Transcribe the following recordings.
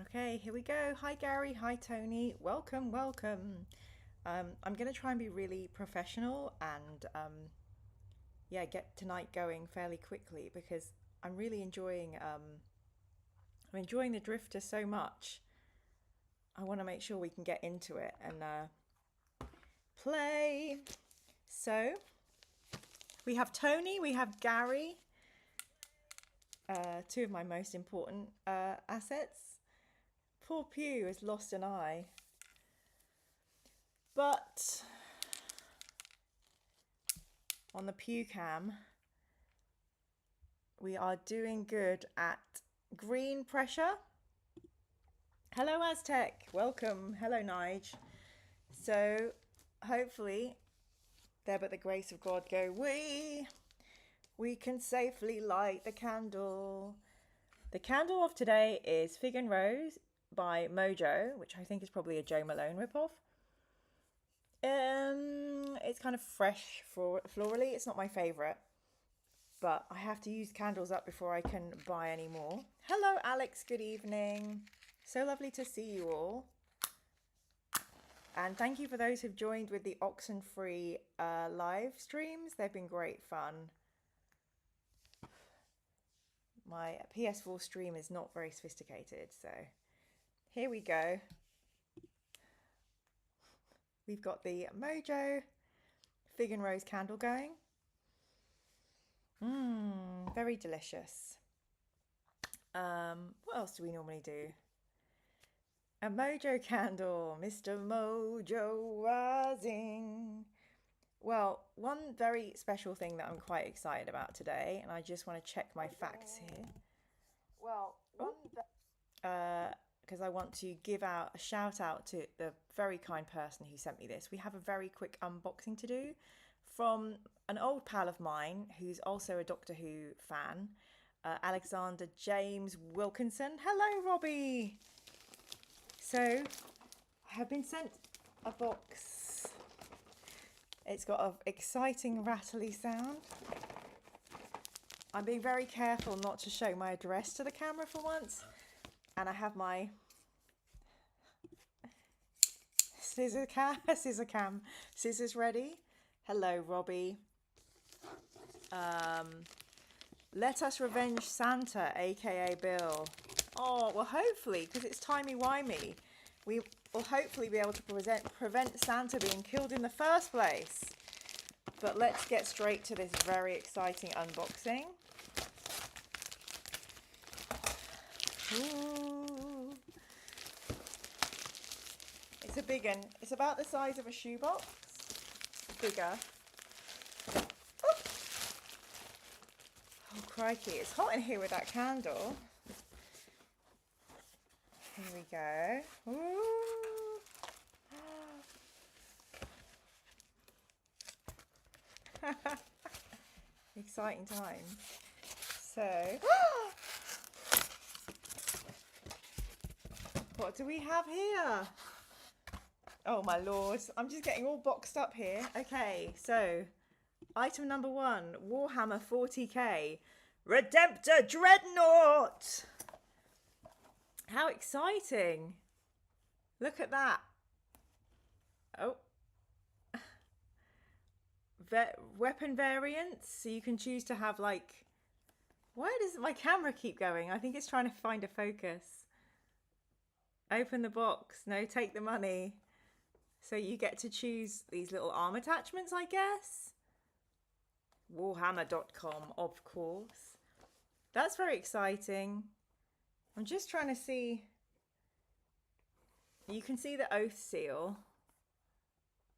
Okay, here we go. Hi Gary, hi Tony. Welcome, welcome. I'm gonna try and be really professional and yeah, get tonight going fairly quickly because I'm really enjoying the drifter so much. I want to make sure we can get into it and play. So we have Tony, we have Gary, two of my most important assets. Poor Pew has lost an eye. But on the Pew cam, we are doing good at green pressure. Hello Aztec, welcome. Hello Nige. So hopefully, there but the grace of God go we can safely light the candle. The candle of today is Fig and Rose by Mojo, which I think is probably a Joe Malone ripoff. It's kind of fresh florally. It's not my favourite, but I have to use candles up before I can buy any more. Hello Alex, good evening. So lovely to see you all. And thank you for those who've joined with the Oxenfree live streams. They've been great fun. My PS4 stream is not very sophisticated, so here we go. We've got the Mojo Fig and Rose candle going. Very delicious. What else do we normally do? A Mojo candle, Mr. Mojo rising. Well, one very special thing that I'm quite excited about today, and I just want to check my facts here. Well, because I want to give out a shout out to the very kind person who sent me this. We have a very quick unboxing to do from an old pal of mine who's also a Doctor Who fan, Alexander James Wilkinson. Hello, Robbie. So I have been sent a box. It's got an exciting rattly sound. I'm being very careful not to show my address to the camera for once. And I have my scissors ready. Hello, Robbie. Let us revenge Santa, aka Bill. Oh, well, hopefully, because it's timey-wimey, we will hopefully be able to prevent Santa being killed in the first place. But let's get straight to this very exciting unboxing. Ooh. It's a big one. It's about the size of a shoebox. Bigger. Oh, crikey. It's hot in here with that candle. Here we go. Ooh. Exciting times. So, what do we have here? Oh my lord, I'm just getting all boxed up here. Okay, so item number 1, Warhammer 40k, Redemptor Dreadnought. How exciting. Look at that. Oh. Weapon variants. So you can choose to have like... Why does my camera keep going? I think it's trying to find a focus. Open the box. No, take the money. So you get to choose these little arm attachments, I guess. Warhammer.com, of course. That's very exciting. I'm just trying to see. You can see the oath seal,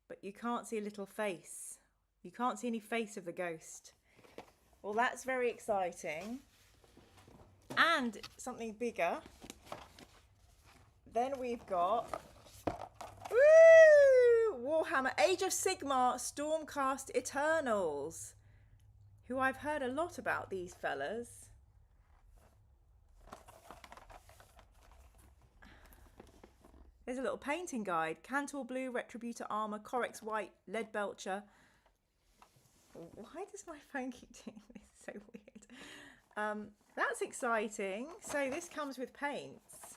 but you can't see a little face. You can't see any face of the ghost. Well, that's very exciting. And something bigger. Then we've got Warhammer Age of Sigmar Stormcast Eternals, who I've heard a lot about these fellas. There's a little painting guide. Cantor Blue, Retributor Armour, Corex White, Lead Belcher. Why does my phone keep doing this? So weird. That's exciting. So this comes with paints.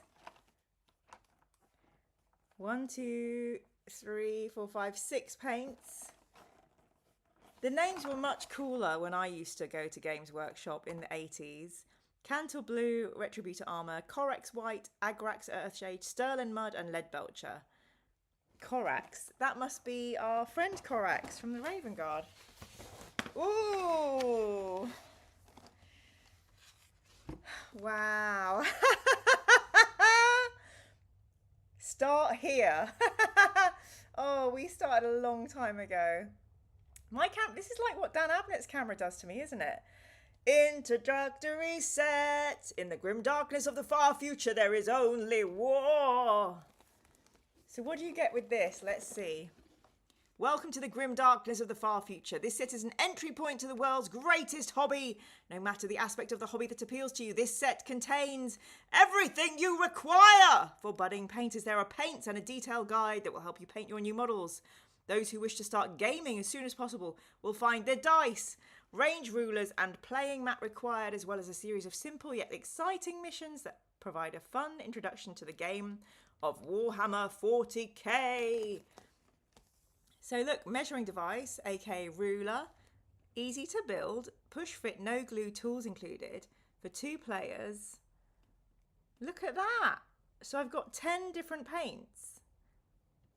1, 2, 3, 4, 5, 6 paints. The names were much cooler when I used to go to Games Workshop in the 80s. Cantor Blue, Retributor Armour, Corax White, Agrax Earthshade, Sterling Mud and Leadbelcher. Corax. That must be our friend Corax from the Raven Guard. Ooh! Wow. Start here. Oh, we started a long time ago. This is like what Dan Abnett's camera does to me, isn't it? Introductory set. In the grim darkness of the far future, there is only war. So what do you get with this? Let's see. Welcome to the grim darkness of the far future. This set is an entry point to the world's greatest hobby. No matter the aspect of the hobby that appeals to you, this set contains everything you require. For budding painters, there are paints and a detailed guide that will help you paint your new models. Those who wish to start gaming as soon as possible will find the dice, range rulers and playing mat required, as well as a series of simple yet exciting missions that provide a fun introduction to the game of Warhammer 40k. So look, measuring device, aka ruler, easy to build, push fit, no glue, tools included, for 2 players. Look at that. So I've got 10 different paints.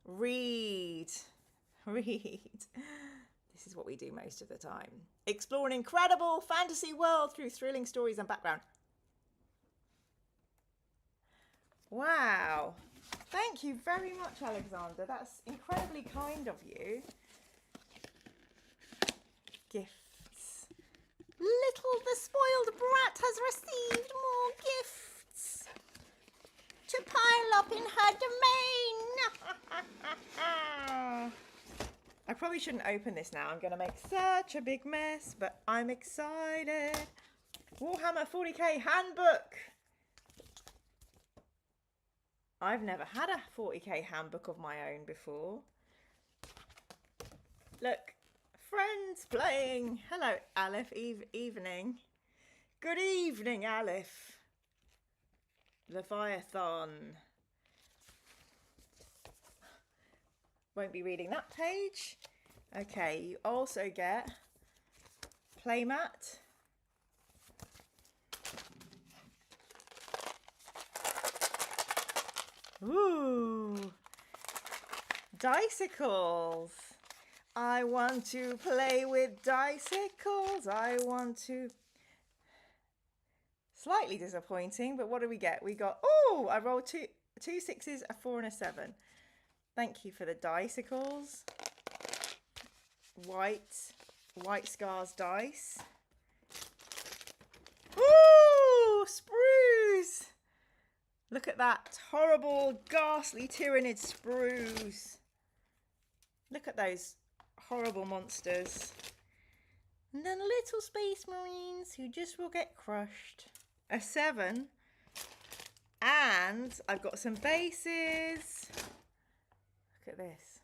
Read. This is what we do most of the time. Explore an incredible fantasy world through thrilling stories and background. Wow. Thank you very much, Alexander. That's incredibly kind of you. Gifts. The spoiled brat has received more gifts to pile up in her domain. I probably shouldn't open this now. I'm going to make such a big mess, but I'm excited. Warhammer 40k handbook. I've never had a 40k handbook of my own before. Look, friends playing. Hello, Aleph. Evening. Good evening, Aleph. Leviathan. Won't be reading that page. Okay, you also get playmat. Ooh, dicicles. I want to play with dicicles. I want to. Slightly disappointing, but what do we get? We got, oh, I rolled two 6s, a 4 and a 7. Thank you for the dicicles. White Scars dice. Ooh, sprues. Look at that horrible, ghastly Tyranid sprues. Look at those horrible monsters. And then little space marines who just will get crushed. A 7. And I've got some bases. Look at this.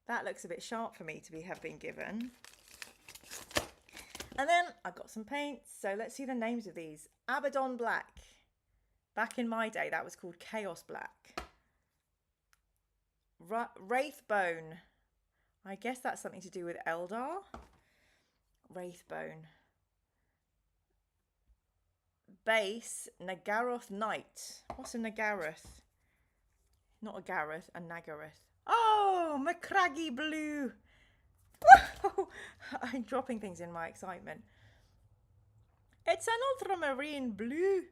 That looks a bit sharp for me to have been given. And then I've got some paints. So let's see the names of these. Abaddon Black. Back in my day, that was called Chaos Black. Wraithbone. I guess that's something to do with Eldar. Wraithbone. Base, Nagaroth Knight. What's a Nagaroth? Not a Gareth, a Nagaroth. Oh, Macraggy Blue. Whoa! I'm dropping things in my excitement. It's an ultramarine blue.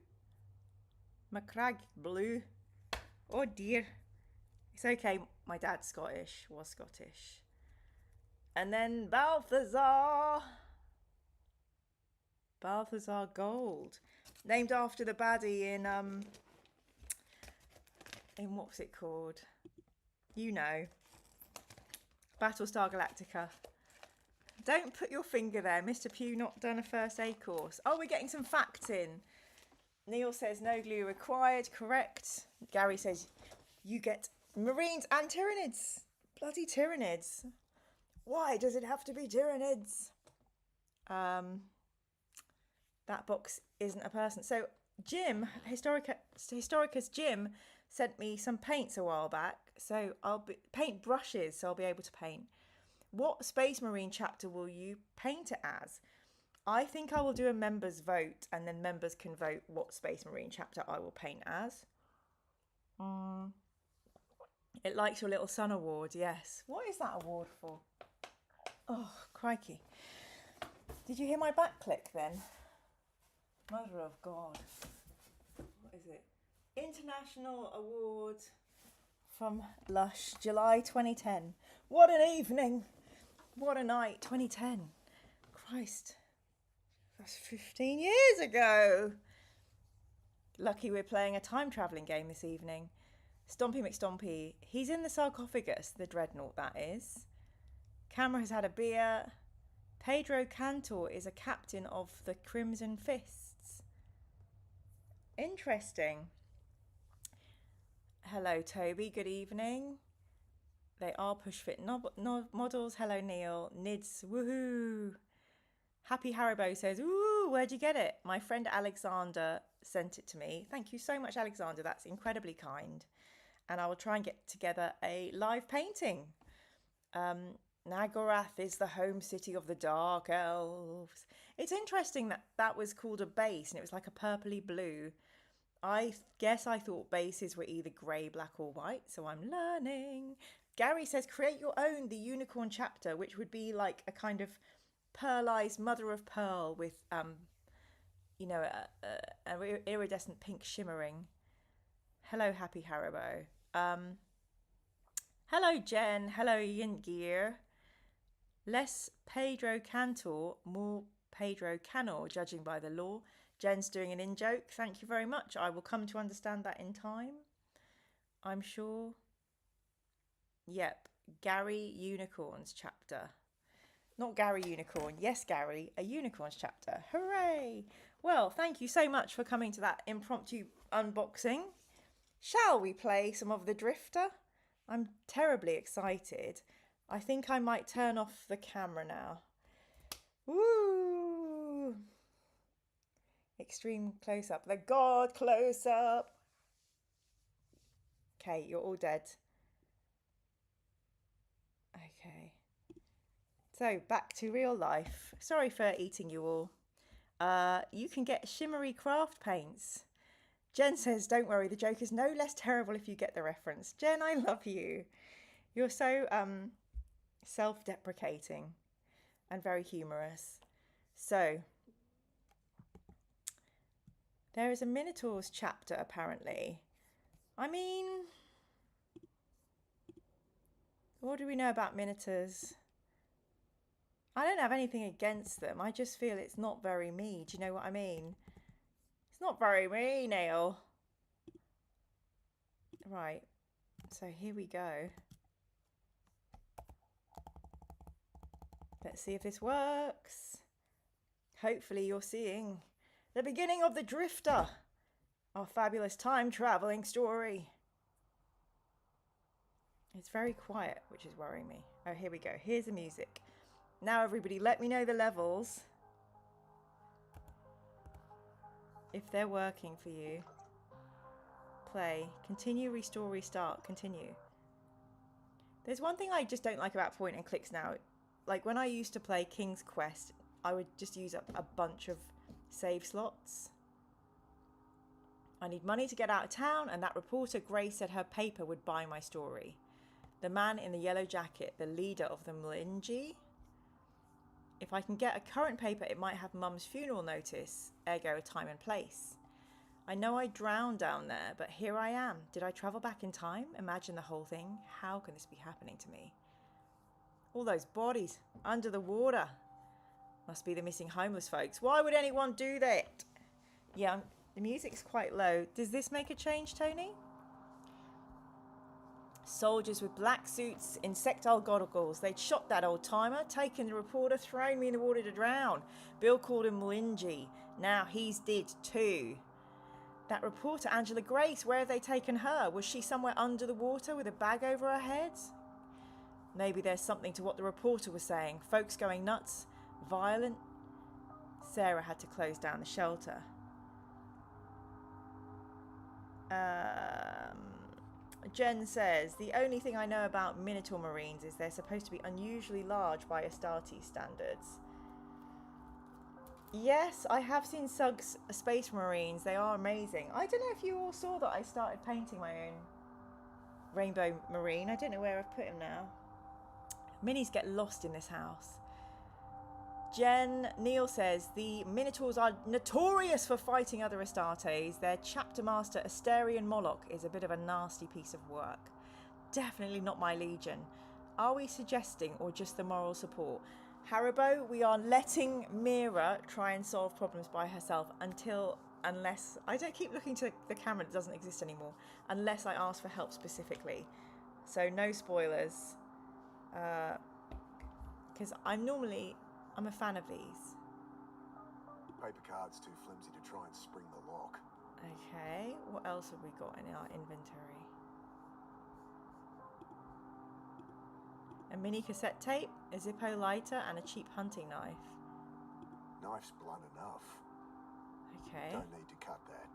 Macraggy Blue. Oh dear. It's okay, my dad's Scottish, was Scottish. And then Balthazar. Balthazar Gold. Named after the baddie in what's it called? You know. Battlestar Galactica. Don't put your finger there. Mr. Pugh not done a first aid course. Oh, we're getting some facts in. Neil says no glue required. Correct. Gary says you get Marines and Tyranids. Bloody Tyranids. Why does it have to be Tyranids? That box isn't a person. So Jim, Historicus Jim, sent me some paints a while back. So paint brushes, so I'll be able to paint. What Space Marine chapter will you paint it as? I think I will do a members vote, and then members can vote what Space Marine chapter I will paint as. It likes your little son award, yes. What is that award for? Oh, crikey. Did you hear my back click then? Mother of God. What is it? International Award from Lush, July 2010. What an evening. What a night, 2010. Christ. That's 15 years ago. Lucky we're playing a time travelling game this evening. Stompy McStompy. He's in the sarcophagus, the dreadnought that is. Camera has had a beer. Pedro Cantor is a captain of the Crimson Fists. Interesting. Hello, Toby. Good evening. They are push fit models. Hello, Neil. Nids. Woohoo. Happy Haribo says, ooh, where'd you get it? My friend Alexander sent it to me. Thank you so much, Alexander. That's incredibly kind. And I will try and get together a live painting. Nagarath is the home city of the Dark Elves. It's interesting that that was called a base and it was like a purpley blue. I guess I thought bases were either grey, black or white, so I'm learning. Gary says, create your own, the unicorn chapter, which would be like a kind of pearlized mother of pearl with, you know, a iridescent pink shimmering. Hello, Happy Haribo. Hello, Jen. Hello, Yingir. Less Pedro Cantor, more Pedro Canor, judging by the law. Jen's doing an in-joke. Thank you very much. I will come to understand that in time, I'm sure. Yep, Gary Unicorns chapter. Not Gary Unicorn. Yes, Gary, a Unicorns chapter. Hooray! Well, thank you so much for coming to that impromptu unboxing. Shall we play some of the Drifter? I'm terribly excited. I think I might turn off the camera now. Woo! Extreme close-up. The God close-up. Okay, you're all dead. Okay. So, back to real life. Sorry for eating you all. You can get shimmery craft paints. Jen says, don't worry, the joke is no less terrible if you get the reference. Jen, I love you. You're so self-deprecating and very humorous. So, there is a Minotaurs chapter, apparently. I mean, what do we know about Minotaurs? I don't have anything against them. I just feel it's not very me. Do you know what I mean? It's not very me, Neil. Right. So here we go. Let's see if this works. Hopefully you're seeing the beginning of the Drifter, our fabulous time-traveling story. It's very quiet, which is worrying me. Oh, here we go. Here's the music. Now, everybody, let me know the levels. If they're working for you. Play. Continue, restore, restart. Continue. There's one thing I just don't like about point and clicks now. Like when I used to play King's Quest, I would just use up a bunch of save slots. I need money to get out of town, and that reporter Grace said her paper would buy my story. The man in the yellow jacket, the leader of the Mlingi. If I can get a current paper, it might have Mum's funeral notice, ergo a time and place. I know I drowned down there, but here I am. Did I travel back in time? Imagine the whole thing. How can this be happening to me? All those bodies under the water. Must be the missing homeless folks. Why would anyone do that? Yeah, the music's quite low. Does this make a change, Tony? Soldiers with black suits, insectile goggles. They'd shot that old timer, taken the reporter, thrown me in the water to drown. Bill called him Mlingi. Now he's dead too. That reporter, Angela Grace, where have they taken her? Was she somewhere under the water with a bag over her head? Maybe there's something to what the reporter was saying. Folks going nuts, violent. Sarah had to close down the shelter. Jen says, the only thing I know about Minotaur Marines is they're supposed to be unusually large by Astartes standards. Yes, I have seen Sug's Space Marines. They are amazing. I don't know if you all saw that I started painting my own Rainbow Marine. I don't know where I've put him now. Minis get lost in this house. Neil says, the Minotaurs are notorious for fighting other Astartes. Their chapter master, Asterion Moloch, is a bit of a nasty piece of work. Definitely not my legion. Are we suggesting or just the moral support? Haribo, we are letting Mira try and solve problems by herself unless I don't keep looking to the camera, it doesn't exist anymore, unless I ask for help specifically. So no spoilers, because I'm a fan of these. Paper card's too flimsy to try and spring the lock. Okay, what else have we got in our inventory? A mini cassette tape, a Zippo lighter, and a cheap hunting knife. Knife's blunt enough. Okay. Don't need to cut that.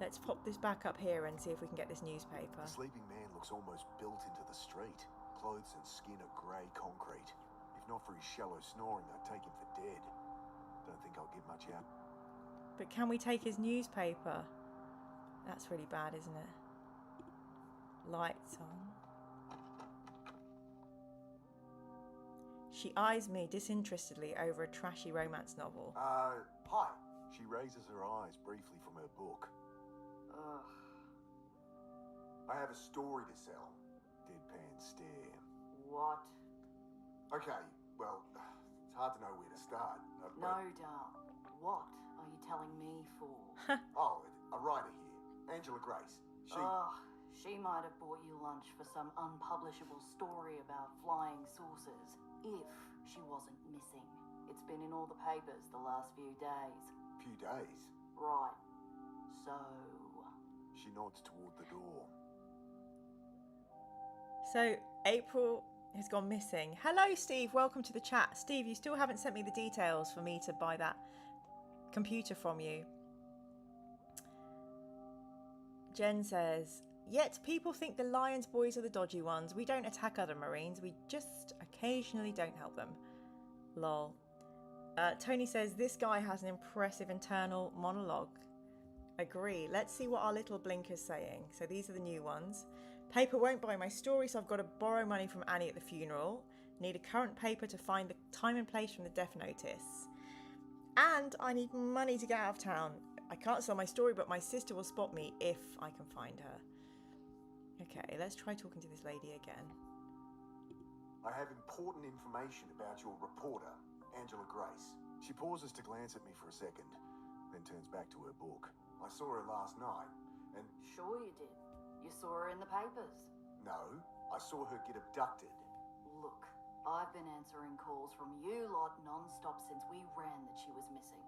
Let's pop this back up here and see if we can get this newspaper. The sleeping man looks almost built into the street. Clothes and skin are grey concrete. If not for his shallow snoring, I'd take him for dead. Don't think I'll get much out. But can we take his newspaper? That's really bad, isn't it? Lights on. She eyes me disinterestedly over a trashy romance novel. Hi. She raises her eyes briefly from her book. Ugh. I have a story to sell. Deadpan stare. What? Okay, well, it's hard to know where to start. No, Dal. What are you telling me for? Oh, a writer here. Angela Grace. She might have bought you lunch for some unpublishable story about flying saucers. If she wasn't missing. It's been in all the papers the last few days. Few days? Right. So... She nods toward the door. So, April has gone missing. Hello, Steve. Welcome to the chat. Steve, you still haven't sent me the details for me to buy that computer from you. Jen says, yet people think the Lions boys are the dodgy ones. We don't attack other Marines. We just occasionally don't help them. Lol. Tony says, this guy has an impressive internal monologue. Agree. Let's see what our little blinker's saying. So these are the new ones. Paper won't buy my story, so I've got to borrow money from Annie at the funeral. Need a current paper to find the time and place from the death notice. And I need money to get out of town. I can't sell my story, but my sister will spot me if I can find her. Okay, let's try talking to this lady again. I have important information about your reporter, Angela Grace. She pauses to glance at me for a second, then turns back to her book. I saw her last night, and... Sure you did. You saw her in the papers. No, I saw her get abducted. Look, I've been answering calls from you lot non-stop since we ran that she was missing.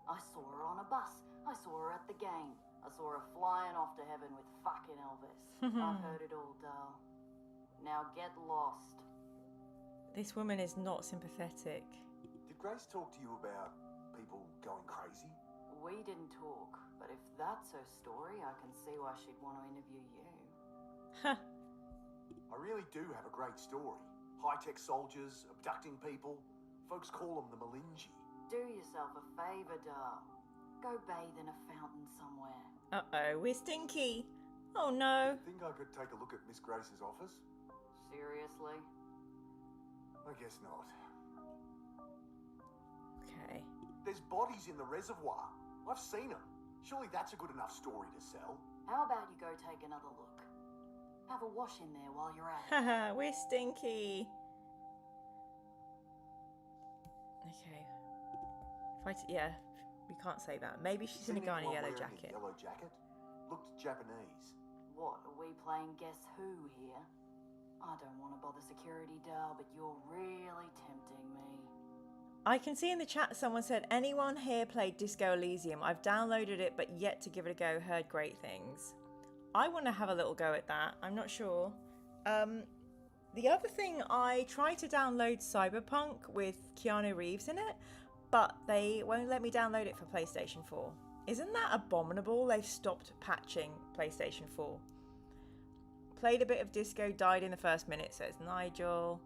I saw her on a bus. I saw her at the game. I saw her flying off to heaven with fucking Elvis. I've heard it all, Dal. Now get lost. This woman is not sympathetic. Did Grace talk to you about people going crazy? We didn't talk, but if that's her story, I can see why she'd want to interview you. I really do have a great story. High-tech soldiers, abducting people. Folks call them the Malinji. Do yourself a favour, Dal. Go bathe in a fountain somewhere. Uh-oh, we're stinky. Oh no. Think I could take a look at Miss Grace's office? Seriously? I guess not. Okay. There's bodies in the reservoir. I've seen them. Surely that's a good enough story to sell. How about you go take another look? Have a wash in there while you're at it. Haha, we're stinky. Okay. Yeah, we can't say that. Maybe she's in a guy in a yellow jacket. Yellow jacket? Looked Japanese. What, are we playing Guess Who here? I don't want to bother security, Dal, but you're really tempting me. I can see in the chat someone said, anyone here played Disco Elysium? I've downloaded it, but yet to give it a go. Heard great things. I want to have a little go at that. I'm not sure. The other thing, I tried to download Cyberpunk with Keanu Reeves in it, but they won't let me download it for PlayStation 4. Isn't that abominable? They've stopped patching PlayStation 4. Played a bit of disco, died in the first minute, says Nigel.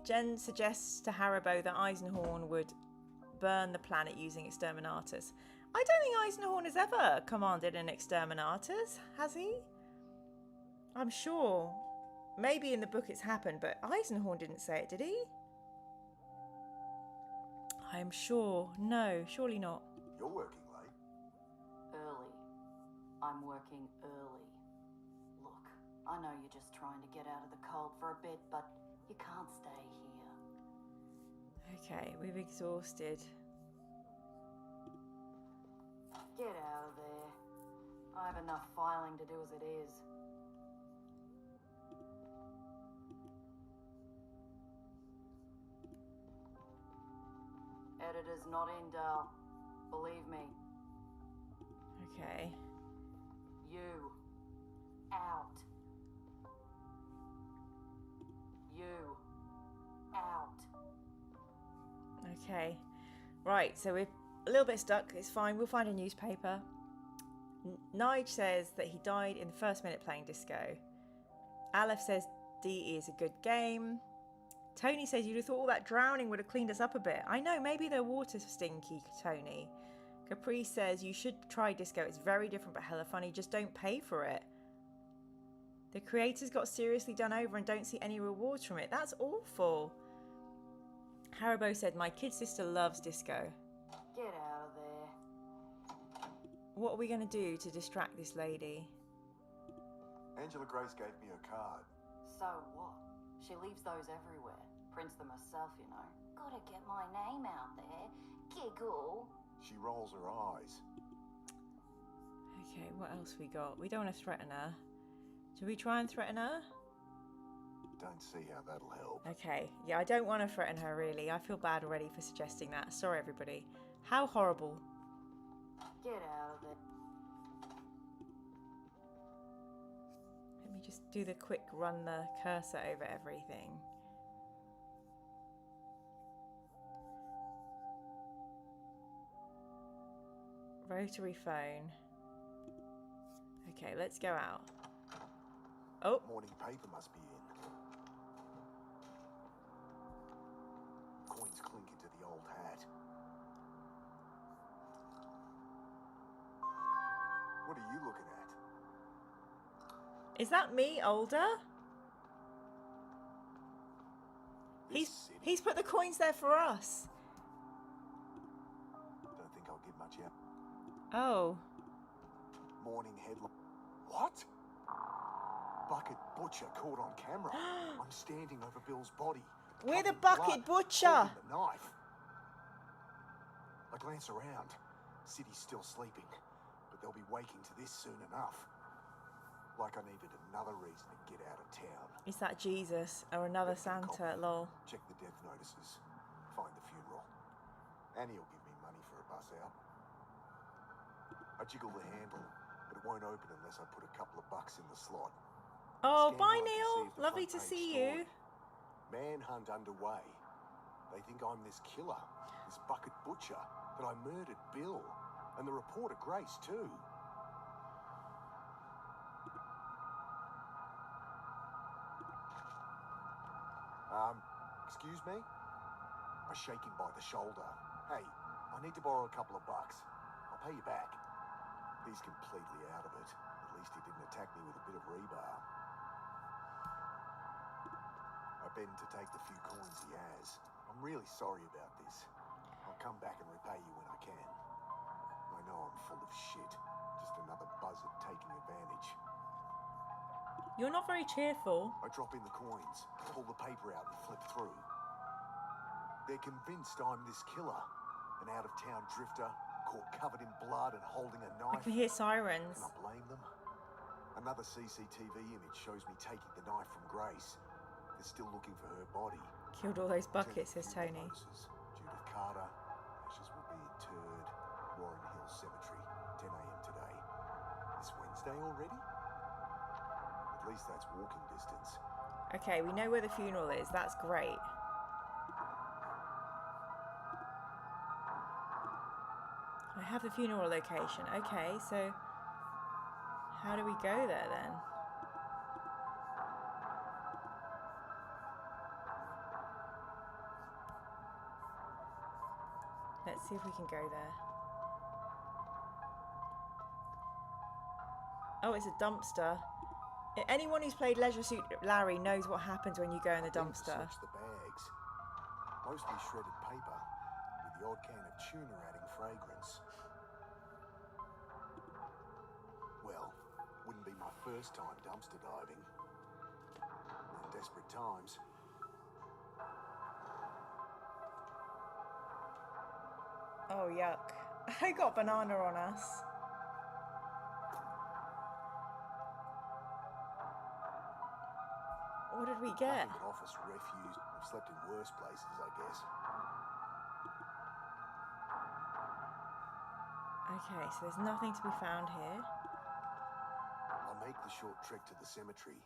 Jen suggests to Haribo that Eisenhorn would burn the planet using exterminators. I don't think Eisenhorn has ever commanded an exterminators, has he? I'm sure. Maybe in the book it's happened, but Eisenhorn didn't say it, did he? I'm sure. No, surely not. You're working late. Early. I'm working early. Look, I know you're just trying to get out of the cold for a bit, but you can't stay here. Okay, we've exhausted. Get out of there. I have enough filing to do as it is. Editor's not in, Dal. Believe me. Okay. You. Out. You. Out. Okay. Right, so we're a little bit stuck. It's fine. We'll find a newspaper. Nige says that he died in the first minute playing disco. Aleph says D is a good game. Tony says you'd have thought all that drowning would have cleaned us up a bit. I know, maybe the water's stinky, Tony. Capri says you should try disco. It's very different but hella funny. Just don't pay for it. The creators got seriously done over and don't see any rewards from it. That's awful. Haribo said my kid sister loves disco. Get out of there. What are we going to do to distract this lady? Angela Grace gave me her card. So what? She leaves those everywhere. Prints them herself, you know. Gotta get my name out there. Giggle. She rolls her eyes. Okay, what else we got? We don't want to threaten her. Do we try and threaten her? Don't see how that'll help. Okay, yeah, I don't want to threaten her really. I feel bad already for suggesting that. Sorry, everybody. How horrible. Get out of there. Let me just do the quick run the cursor over everything. Rotary phone. Okay, let's go out. Oh, Morning paper must be in. Coins clink into the old hat. What are you looking at? is that me older? This city. He's put the coins there for us. Don't think I'll get much out. Oh, Morning headline. What? Bucket butcher caught on camera. I'm standing over Bill's body. we're the covered in bucket blood, butcher. holding the knife. I glance around. City's still sleeping, but they'll be waking to this soon enough. Like I needed another reason to get out of town. Is that Jesus or another Santa? Lol. Check the death notices. Find the funeral. Annie'll give me money for a bus out. I jiggle the handle, but it won't open unless I put a couple of bucks in the slot. Oh, Scan bye, one to see Neil. if the Lovely front to page see story. you. Manhunt underway. They think I'm this killer, this bucket butcher, that I murdered Bill, and the reporter Grace too. Excuse me? I shake him by the shoulder. Hey, I need to borrow a couple of bucks. I'll pay you back. He's completely out of it. At least he didn't attack me with a bit of rebar. I bend to take the few coins he has. I'm really sorry about this. I'll come back and repay you when I can. I know I'm full of shit. Just another buzzard taking advantage. You're not very cheerful. I drop in the coins, pull the paper out and flip through. They're convinced I'm this killer, an out-of-town drifter, caught covered in blood and holding a I knife. can hear sirens. Can I blame them? Another CCTV image shows me taking the knife from Grace. They're still looking for her body. Killed all those buckets, says Funeral Tony. notices. Judith Carter. Ashes will be interred. Warren Hill Cemetery. 10 a.m. today. This Wednesday already? At least that's walking distance. Okay, we know where the funeral is. That's great. I have the funeral location. Okay, so how do we go there then? Let's see if we can go there. Oh, it's a dumpster. Anyone who's played Leisure Suit Larry knows what happens when you go in the dumpster. Search the bags. Mostly shredded paper, with the odd can of tuna adding fragrance. Well, wouldn't be my first time dumpster diving. In desperate times. Oh, yuck. I got banana on us. What did we get? Nothing but office refuse. I've slept in worse places, I guess. Okay, so there's nothing to be found here. I'll make the short trek to the cemetery.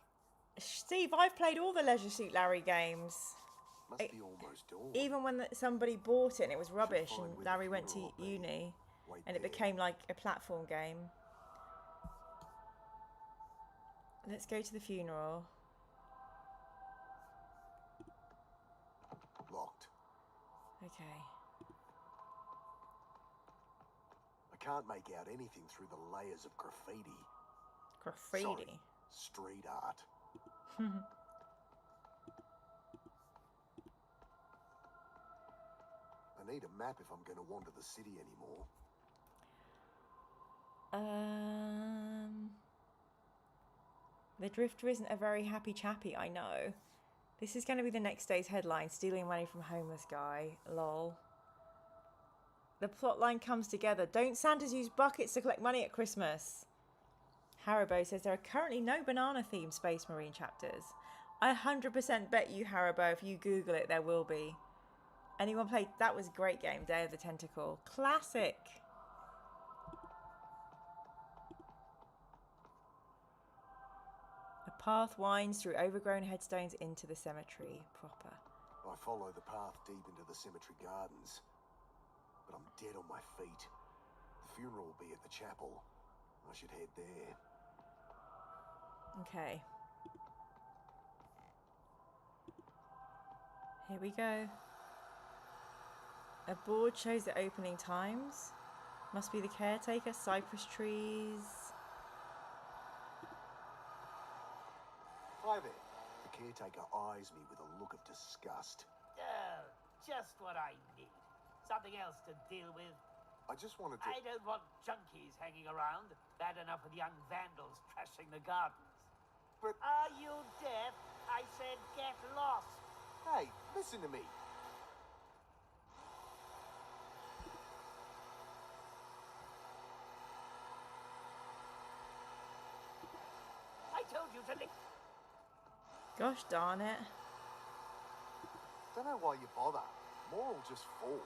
Steve, I've played all the Leisure Suit Larry games. Must be almost dawn. Even when somebody bought it and it was rubbish find and where the Larry went to funeral will be. uni Wait and it there. became like a platform game. Let's go to the funeral. Locked. Okay. I can't make out anything through the layers of graffiti. Graffiti. Sorry, street art. I need a map if I'm going to wander the city anymore. The Drifter isn't a very happy chappy, I know. This is going to be the next day's headline, stealing money from homeless guy. Lol. The plotline comes together. Don't Santas use buckets to collect money at Christmas? Haribo says there are currently no banana-themed Space Marine chapters. I 100% bet you, Haribo, if you Google it, there will be. Anyone played? That was a great game, Day of the Tentacle. Classic. The path winds through overgrown headstones into the cemetery proper. I follow the path deep into the cemetery gardens. But I'm dead on my feet. The funeral will be at the chapel. I should head there. Okay. Here we go. A board shows the opening times. Must be the caretaker. Cypress trees. Hi there. The caretaker eyes me with a look of disgust. Oh, just what I need. Something else to deal with. I just wanted to... I don't want junkies hanging around. Bad enough with young vandals trashing the gardens. But... Are you deaf? I said get lost. Hey, listen to me. I told you to leave. Gosh darn it. Don't know why you bother. More will just fall.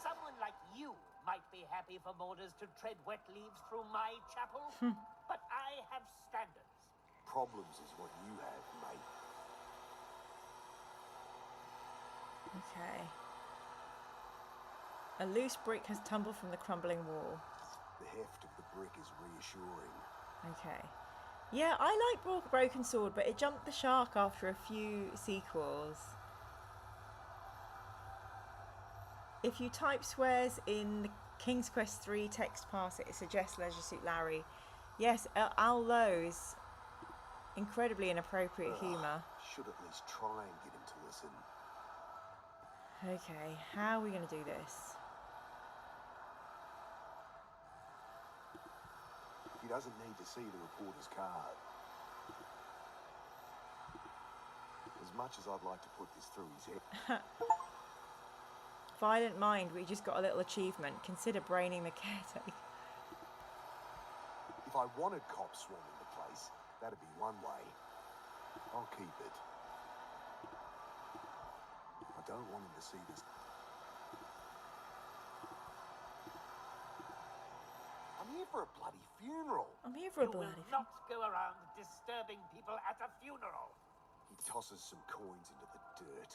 Someone like you might be happy for mourners to tread wet leaves through my chapel, but I have standards. Problems is what you have, mate. Okay. A loose brick has tumbled from the crumbling wall. The heft of the brick is reassuring. Okay. Yeah, I like Broken Sword, but it jumped the shark after a few sequels. If you type swears in the King's Quest 3 text pass, it suggests Leisure Suit Larry. Yes, Al Lowe's incredibly inappropriate humour. Should at least try and get him to listen. Okay, how are we going to do this? He doesn't need to see the reporter's card. As much as I'd like to put this through his head. Violent Mind, we just got a little achievement. Consider braining the caretaker. If I wanted cops swarming the place, that'd be one way. I'll keep it. I don't want him to see this. I'm here for a bloody funeral. I'm here for a You will bloody not go around disturbing people at a funeral. He tosses some coins into the dirt.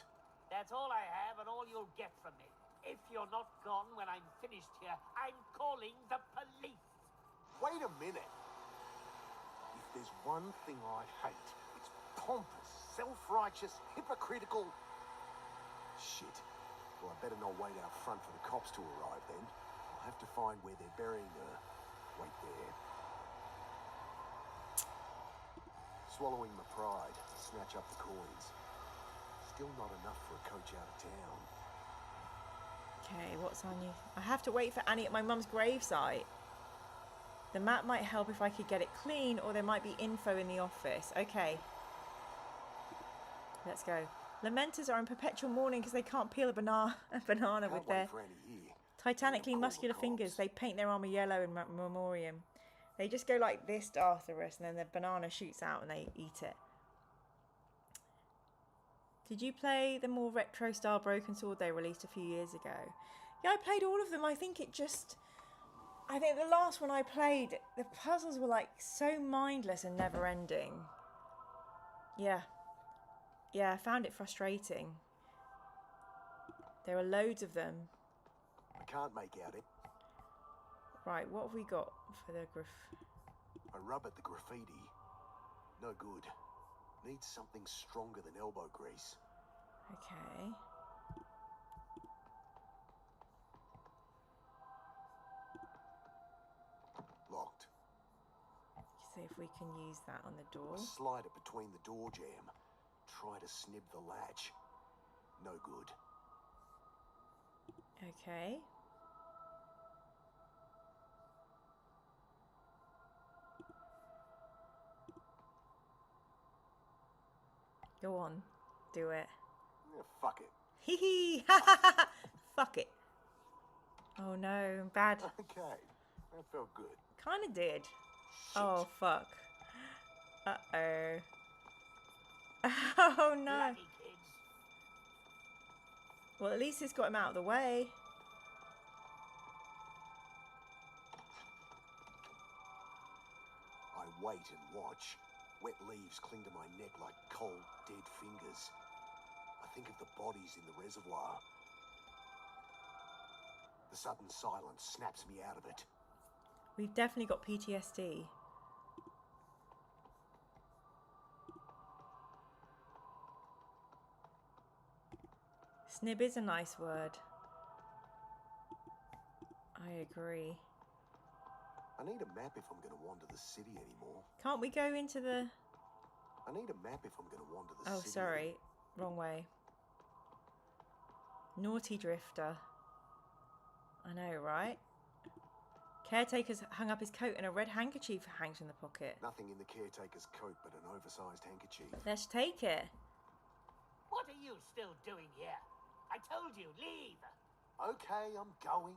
That's all I have and all you'll get from me. If you're not gone when I'm finished here, I'm calling the police. Wait a minute. If there's one thing I hate, it's pompous, self-righteous, hypocritical... Shit. Well, I better not wait out front for the cops to arrive then. I'll have to find where they're burying her. Wait there. Swallowing my pride, snatch up the coins. Still not enough for a coach out of town. Okay, what's on you? I have to wait for Annie at my mum's gravesite. The map might help if I could get it clean, or there might be info in the office. Okay. Let's go. Lamenters are in perpetual mourning because they can't peel a banana with their titanically muscular fingers. They paint their armour yellow in memoriam. They just go like this to Arthurus, and then the banana shoots out and they eat it. Did you play the more retro style Broken Sword they released a few years ago? Yeah, I played all of them. I think the last one I played, the puzzles were like so mindless and never ending. Yeah. Yeah, I found it frustrating. There are loads of them. I can't make out it. Right, what have we got for the I rub at the graffiti. No good. Needs something stronger than elbow grease. Okay. Locked. See if we can use that on the door. I slide it between the door jamb. Try to snip the latch. No good. Okay. Go on. Do it. Yeah, fuck it. Hee hee. Fuck it. Oh no, bad. Okay. That felt good. Kinda did. Shit. Oh fuck. Uh-oh. Oh no. Bloody kids. Well, at least it's got him out of the way. I wait and watch. Wet leaves cling to my neck like cold, dead fingers. I think of the bodies in the reservoir. The sudden silence snaps me out of it. We've definitely got PTSD. Snib is a nice word. I agree. I need a map if I'm going to wander the city anymore. Can't we go into the... I need a map if I'm going to wander the Oh, city. sorry. Wrong way. Naughty drifter. I know, right? Caretaker's hung up his coat and a red handkerchief hangs in the pocket. Nothing in the caretaker's coat but an oversized handkerchief. Let's take it. What are you still doing here? I told you, leave. Okay, I'm going.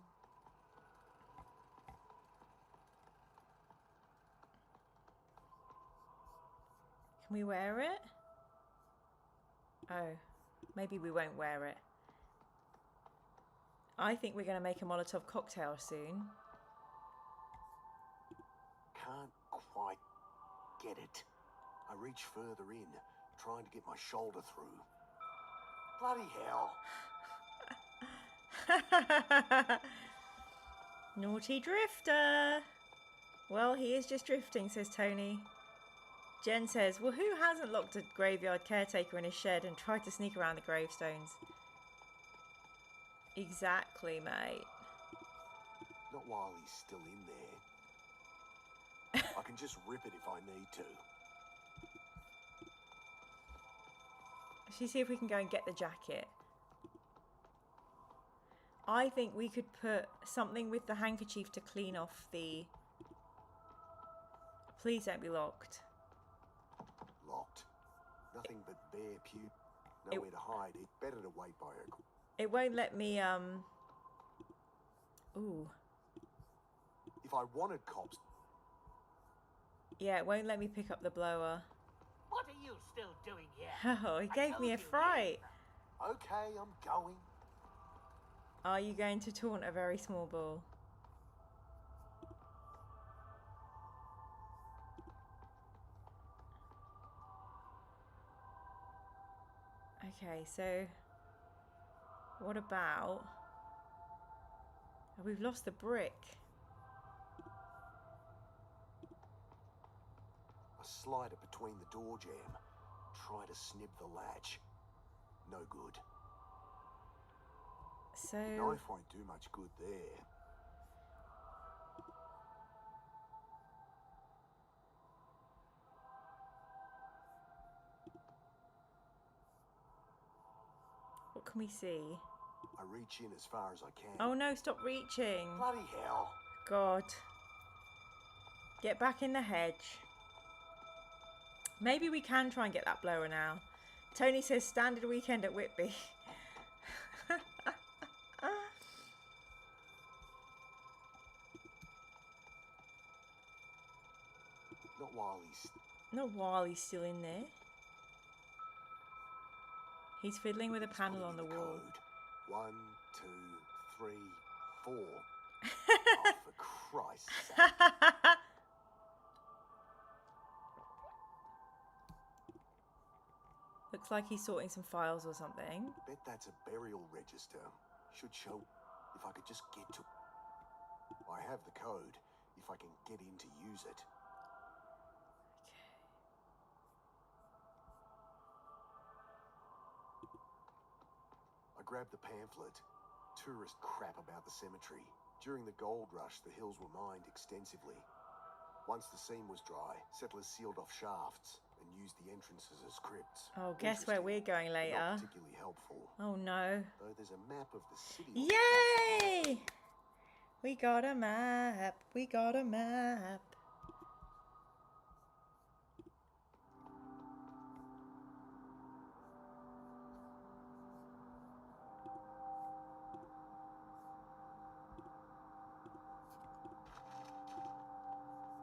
Can we wear it? Oh, maybe we won't wear it. I think we're going to make a Molotov cocktail soon. Can't quite get it. I reach further in, trying to get my shoulder through. Bloody hell. Naughty drifter. Well, he is just drifting, says Tony. Jen says, well, who hasn't locked a graveyard caretaker in his shed and tried to sneak around the gravestones? Exactly, mate. Not while he's still in there. I can just rip it if I need to. Let's see if we can go and get the jacket. I think we could put something with the handkerchief to clean off the... Please don't be locked. Locked. Nothing but bare pew. Nowhere to hide. It better to wait by her. It won't let me, Ooh. If I wanted cops... Yeah, it won't let me pick up the blower. What are you still doing here? Oh, he gave me a fright. Okay, I'm going. Are you going to taunt a very small ball? Okay, so what about Oh, we've lost the brick. I slide it between the door jamb. Try to snip the latch. No good. So Knife won't do much good there. what can we see? I reach in as far as I can. Oh no, stop reaching. Bloody hell. God. Get back in the hedge. Maybe we can try and get that blower now. Tony says standard weekend at Whitby. Not while he's still in there. He's fiddling with a panel on the wall. Code. 1, 2, 3, 4. Oh, for Christ's sake. Looks like he's sorting some files or something. Bet that's a burial register. Should show if I could just get to... I have the code if I can get in to use it. I grabbed the pamphlet. Tourist crap about the cemetery. During the gold rush, the hills were mined extensively. Once the seam was dry, settlers sealed off shafts and used the entrances as crypts. Oh, guess where we're going later. Not particularly helpful. Oh no. Though there's a map of the city. Yay! We got a map. We got a map.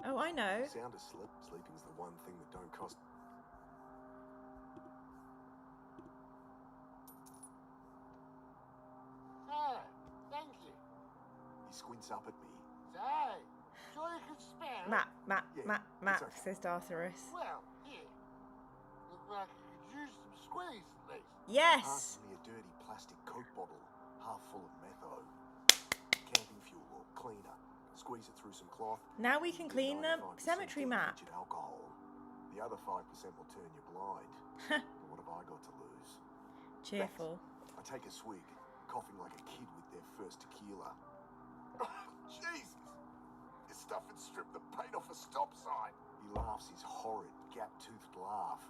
Oh, I know. Sound asleep. Sleeping's the one thing that don't cost. Oh, thank you. He squints up at me. Say, sure you can spare it? Map, Yeah, map, it's okay. says Dartharus. Well, here. Look like you could use some squeeze at least. Yes! Passes me a dirty plastic Coke bottle, half full of metho. Camping fuel or cleaner. Squeeze it through some cloth. Now we can clean the 95% cemetery map. dilute alcohol. The other 5% will turn you blind. But what have I got to lose? Cheerful. I take a swig, coughing like a kid with their first tequila. Jesus! This stuff had stripped the paint off a stop sign. He laughs his horrid, gap-toothed laugh,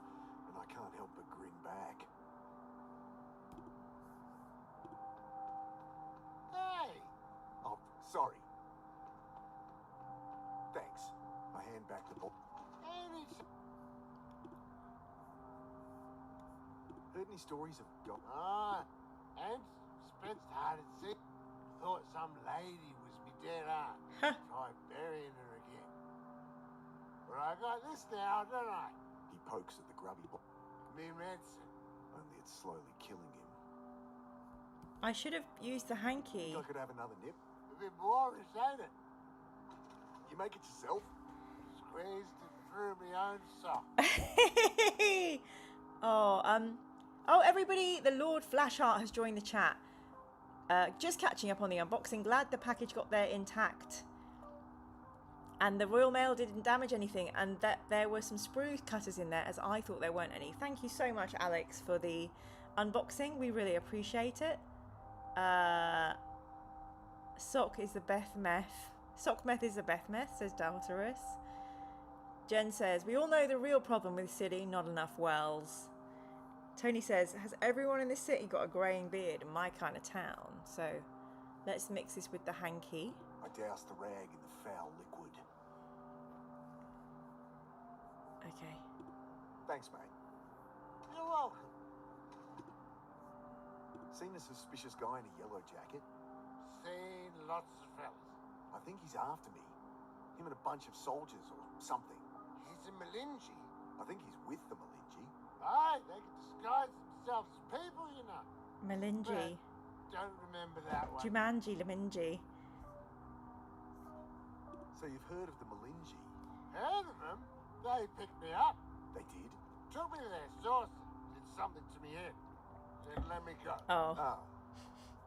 and I can't help but grin back. Hey, Oh, sorry. Thanks. I hand back the bottle. any Heard any stories of and spent hard at sea. Thought some lady was me dead aunt. Huh. Tried burying her again. But I got this now, don't I? He pokes at the grubby bottle, Me medicine. only it's slowly killing him. I should have used the hanky. Think I could have another nip? A bit boorish, ain't it? You make it yourself? Squeezed it through my own sock. Oh, everybody, the Lord Flashheart has joined the chat. Just catching up on the unboxing. Glad the package got there intact. And the Royal Mail didn't damage anything. And that there were some sprue cutters in there, as I thought there weren't any. Thank you so much, Alex, for the unboxing. We really appreciate it. Sock is the best meth. Sock meth is the best meth, says Daltarus. Jen says, we all know the real problem with the city, not enough wells. Tony says, has everyone in this city got a greying beard in my kind of town? So let's mix this with the hanky. I douse the rag in the foul liquid. Okay. Thanks, mate. You're welcome. Seen a suspicious guy in a yellow jacket? Seen lots of fellas. I think he's after me. Him and a bunch of soldiers or something. He's a Malinji. I think he's with the Malinji. Aye, they can disguise themselves as people, you know. Melinji. Don't remember that one. Jumanji, Laminji. So you've heard of the Malinji? Heard of them? They picked me up. They did? Took me to their source. Did something to me head. Then let me go. Oh. Oh,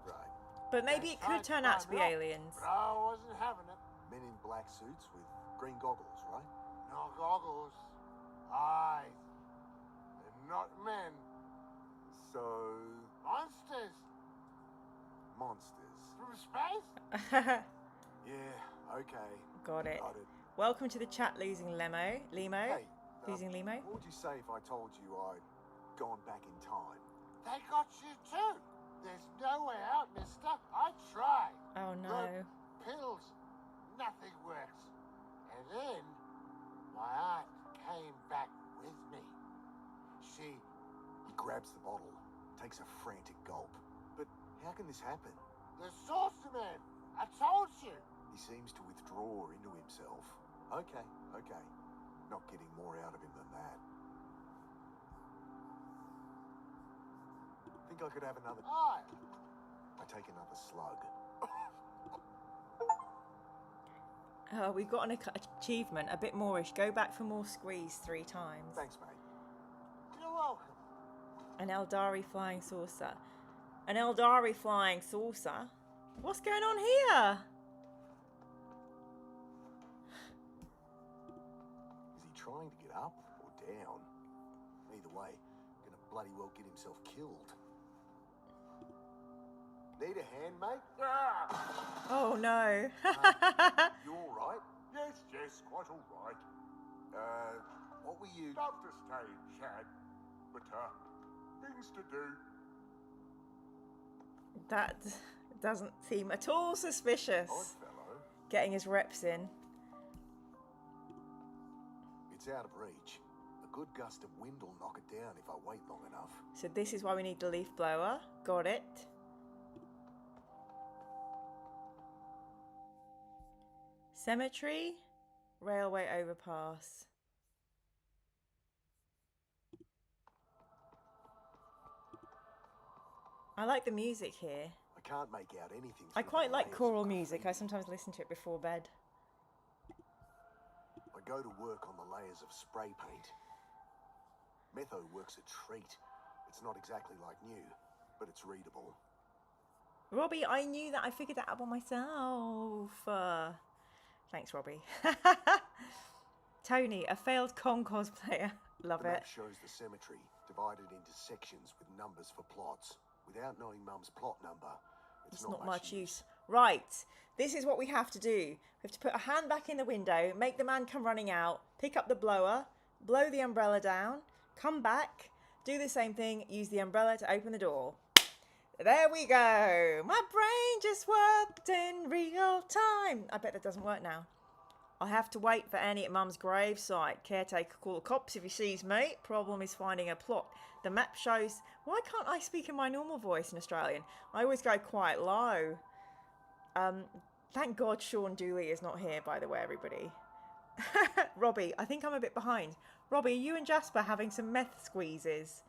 right. But maybe it could turn out to be aliens. But I wasn't having it. Men in black suits with green goggles, right? No goggles. Eyes. They're not men. So, Monsters. monsters. From space? Yeah, okay. Got it. Got it. Welcome to the chat, Losing Lemo. Limo? Hey, Losing Limo? what would you say if I told you I'd gone back in time? They got you too. There's no way out, mister. I tried. Oh no. Look, pills. Nothing works. And then my aunt came back with me. She... He grabs the bottle, takes a frantic gulp. But how can this happen? The saucer man. I told you. He seems to withdraw into himself. Okay. Not getting more out of him than that. Think I could have another... Aye. I take another slug. Oh, we've got an achievement, a bit moreish. Go back for more squeeze 3 times. Thanks, mate. You're welcome. An Eldari flying saucer. An Eldari flying saucer? What's going on here? Is he trying to get up or down? Either way, gonna bloody well get himself killed. Need a hand, mate? Oh no. You all right? Yes, quite all right. What were you... Love to stay, Chad. But, things to do. That doesn't seem at all suspicious. Odd fellow. Getting his reps in. It's out of reach. A good gust of wind will knock it down if I wait long enough. So this is why we need the leaf blower. Got it. Cemetery. Railway overpass. I like the music here. I can't make out anything. I through quite the like layers choral of music. I graffiti. sometimes listen to it before bed. I go to work on the layers of spray paint. Metho works a treat. It's not exactly like new, but it's readable. Robbie, I knew that. I figured that out by myself. Thanks, Robbie. Tony, a failed con cosplayer. Love The it. map shows the cemetery divided into sections with numbers for plots. Without knowing Mum's plot number, It's not much use. Right. This is what we have to do. We have to put a hand back in the window, make the man come running out, pick up the blower, blow the umbrella down, come back, do the same thing, use the umbrella to open the door. There we go. My brain just worked in real time. I bet that doesn't work now. I have to wait for Annie at Mum's gravesite. Caretaker call the cops if he sees me. Problem is finding a plot. The map shows... Why can't I speak in my normal voice in Australian? I always go quite low. Thank God Sean Dooley is not here, by the way, everybody. Robbie, I think I'm a bit behind. Robbie, are you and Jasper having some meth squeezes?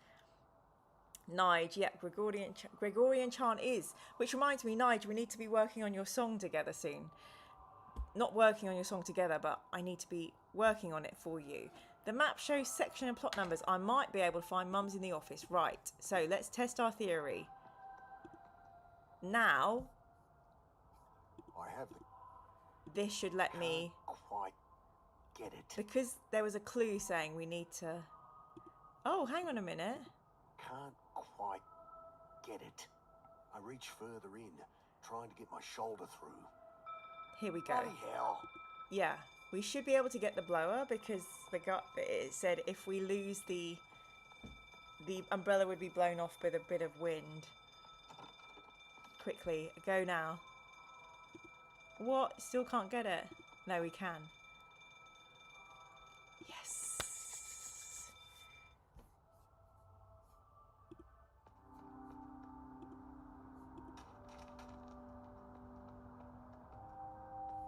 Nige, yeah, Gregorian chant is. Which reminds me, Nige, we need to be working on your song together soon. Not working on your song together, but I need to be working on it for you. The map shows section and plot numbers. I might be able to find Mum's in the office. Right, so let's test our theory. Now, I have the... this should let me... Can't quite get it. Because there was a clue saying we need to... Oh, hang on a minute. Can't quite get it. I reach further in, trying to get my shoulder through. Here we go. Bloody hell. Yeah, we should be able to get the blower because it said if we lose the umbrella would be blown off with a bit of wind. Quickly, go now. What? Still can't get it? No, we can. Yes.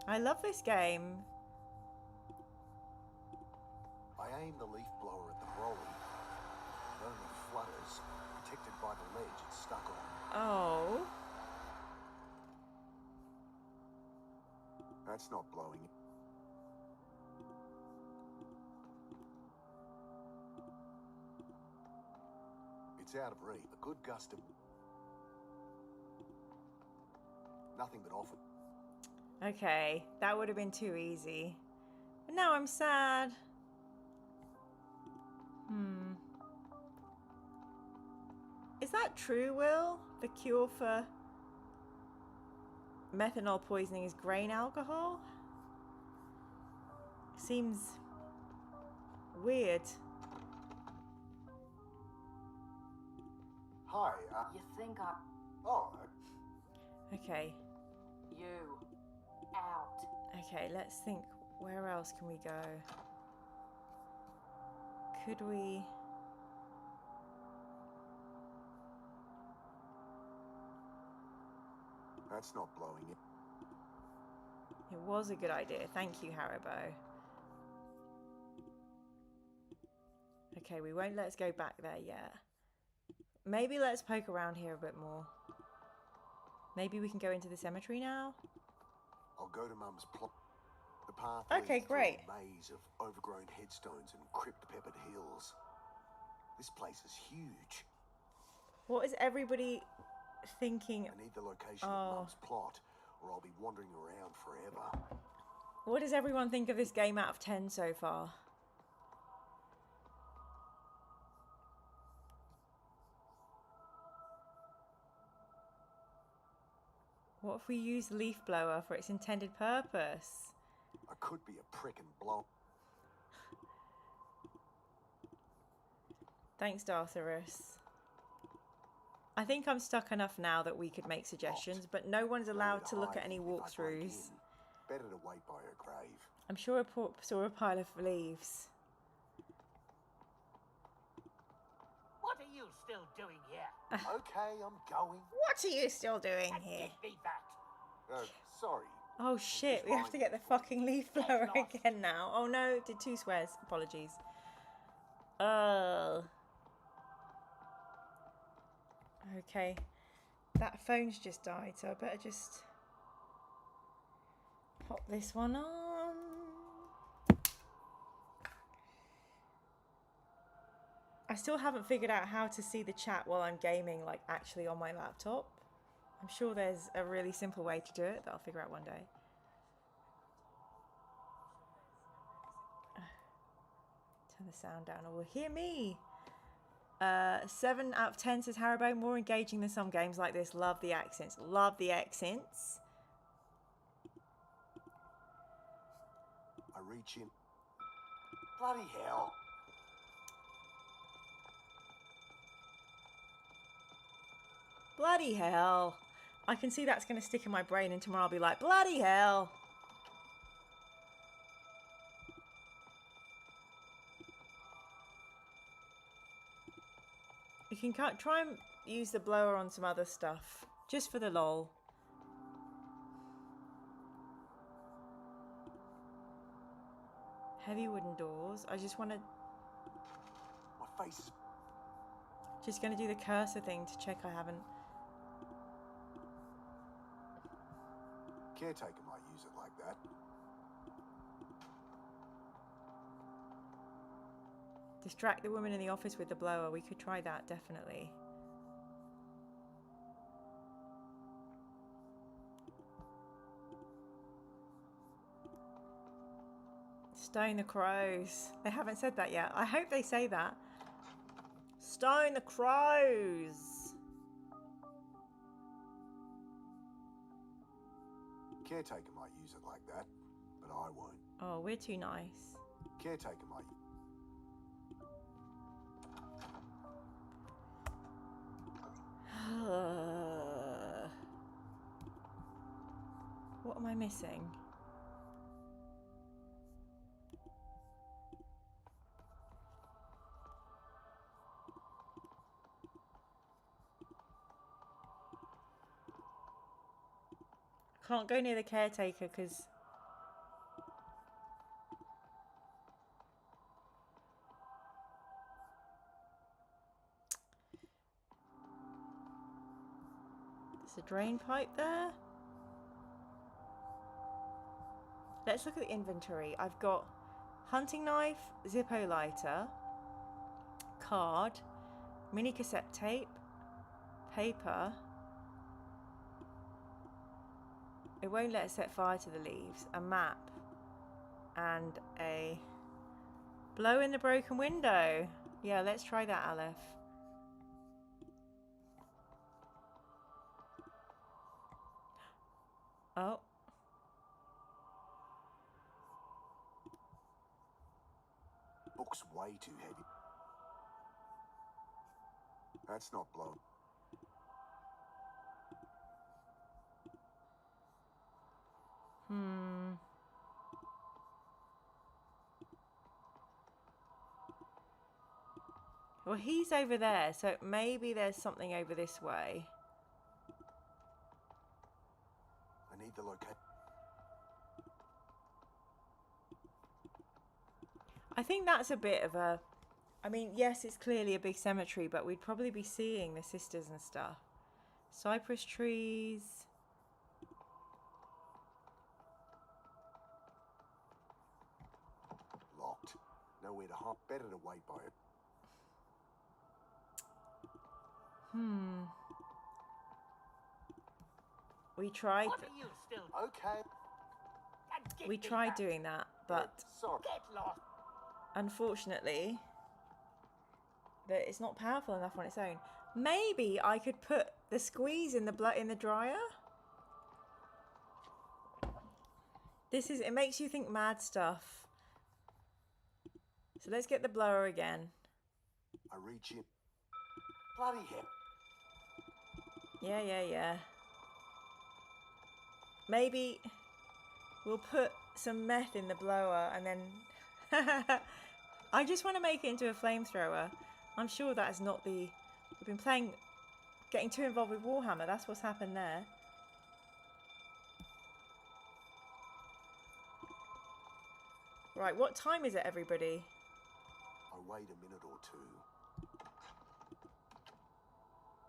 I love this game. I aim the leaf blower at the brolly. It only flutters, protected by the ledge it's stuck on. Oh. That's not blowing. It's out of reach. A good gust of... Nothing but often. Okay, that would have been too easy. But now I'm sad. Is that true, Will? The cure for methanol poisoning is grain alcohol? Seems weird. Hi, You think I... oh, Okay. You. Out. Okay, let's think. Where else can we go? Could we... that's not blowing it. It was a good idea. Thank you, Haribo. Okay, we won't let's go back there yet. Maybe let's poke around here a bit more. Maybe we can go into the cemetery now? I'll go to Mum's plot. The path Okay, leads through great. a maze of overgrown headstones and crypt-peppered hills. This place is huge. What is everybody thinking? I need the location Oh. of Mum's plot, or I'll be wandering around forever. What does everyone think of this game out of 10 so far? What if we use the leaf blower for its intended purpose? I could be a prick and blow. Thanks, Dartharus. I think I'm stuck enough now that we could make suggestions, but no one's allowed to look at any walkthroughs. Better to wait by her grave. I'm sure I saw a pile of leaves. What are you still doing here? Okay, I'm going. What are you still doing And here? give me that. Sorry. Oh shit, we have to get the fucking leaf blower again now. Oh no, did 2 swears. Apologies. Okay. That phone's just died, so I better just pop this one on. I still haven't figured out how to see the chat while I'm gaming, like actually on my laptop. I'm sure there's a really simple way to do it that I'll figure out one day. Turn the sound down or we'll hear me. 7 out of 10 says Haribo. More engaging than some games like this. Love the accents. Love the accents. I reach in. Bloody hell. Bloody hell. I can see that's going to stick in my brain and tomorrow I'll be like, bloody hell. You can try and use the blower on some other stuff, just for the lol. Heavy wooden doors. I just want to... My face is... Just going to do the cursor thing to check I haven't... Caretaker might use it like that. Distract the woman in the office with the blower. We could try that, definitely. Stone the crows. They haven't said that yet. I hope they say that. Stone the crows. Caretaker might use it like that, but I won't. Oh, we're too nice. Caretaker might... What am I missing? Can't go near the caretaker because... There's a drain pipe there. Let's look at the inventory. I've got hunting knife, Zippo lighter, card, mini cassette tape, paper, It won't let us set fire to the leaves. A map. And a blow in the broken window. Yeah, let's try that, Aleph. Oh. Book's way too heavy. That's not blow. Well, he's over there, so maybe there's something over this way. I need the location. I think that's a bit of a... I mean, yes, it's clearly a big cemetery, but we'd probably be seeing the sisters and stuff. Cypress trees. Locked. Nowhere to hide. Better to wait by it. We tried... What are you still? Okay. And give We me tried that. doing that, but Sorry. Get lost. unfortunately, that it's not powerful enough on its own. Maybe I could put the squeeze in the dryer. This is... It makes you think mad stuff. So let's get the blower again. I reach in. Bloody hell. Yeah. Maybe we'll put some meth in the blower and then... I just want to make it into a flamethrower. I'm sure that is not the... We've been playing... Getting too involved with Warhammer. That's what's happened there. Right, what time is it, everybody? I wait a minute or two.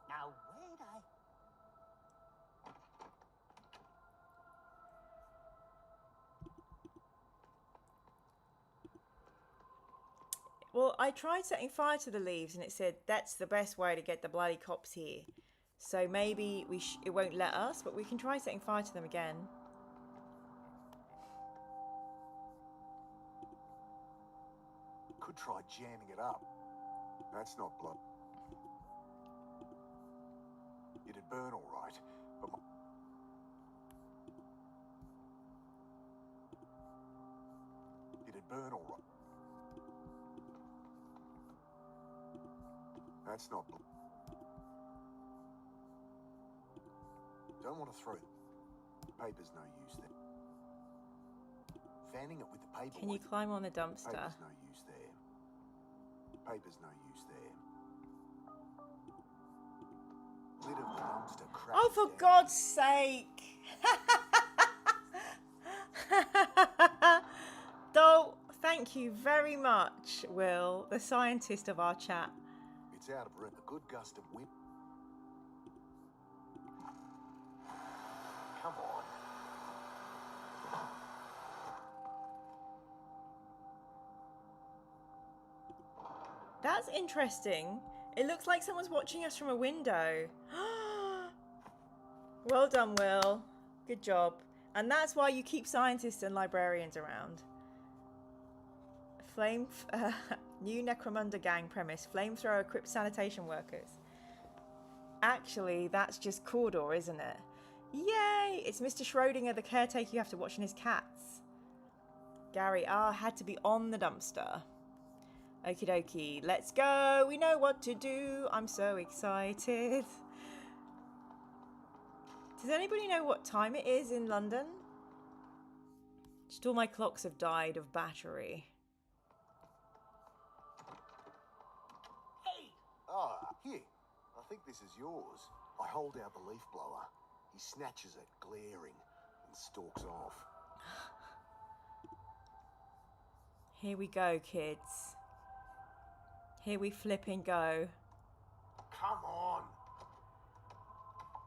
Now where'd I... Well, I tried setting fire to the leaves and it said that's the best way to get the bloody cops here. So maybe it won't let us, but we can try setting fire to them again. Could try jamming it up. That's not blood. It'd burn all right, but it'd burn all right. That's not blood. Don't want to throw it. Paper's no use there. Fanning it with the paper. Can you climb on the dumpster? Paper's no use there. Paper's no use there. Lid of the dumpster crashes Oh, for down. God's sake! Though, thank you very much, Will, the scientist of our chat. It's out of room. A good gust of wind. Come on. That's interesting. It looks like someone's watching us from a window. Well done, Will. Good job. And that's why you keep scientists and librarians around. New Necromunda gang premise. Flamethrower equipped sanitation workers. Actually, that's just Cawdor, isn't it? Yay! It's Mr. Schrodinger, the caretaker you have to watch on his cats. Gary, had to be on the dumpster. Okie dokie, let's go. We know what to do. I'm so excited. Does anybody know what time it is in London? Just all my clocks have died of battery. Hey! Ah, here. I think this is yours. I hold out the leaf blower. He snatches it, glaring, and stalks off. Here we go, kids. Here we flipping go. Come on.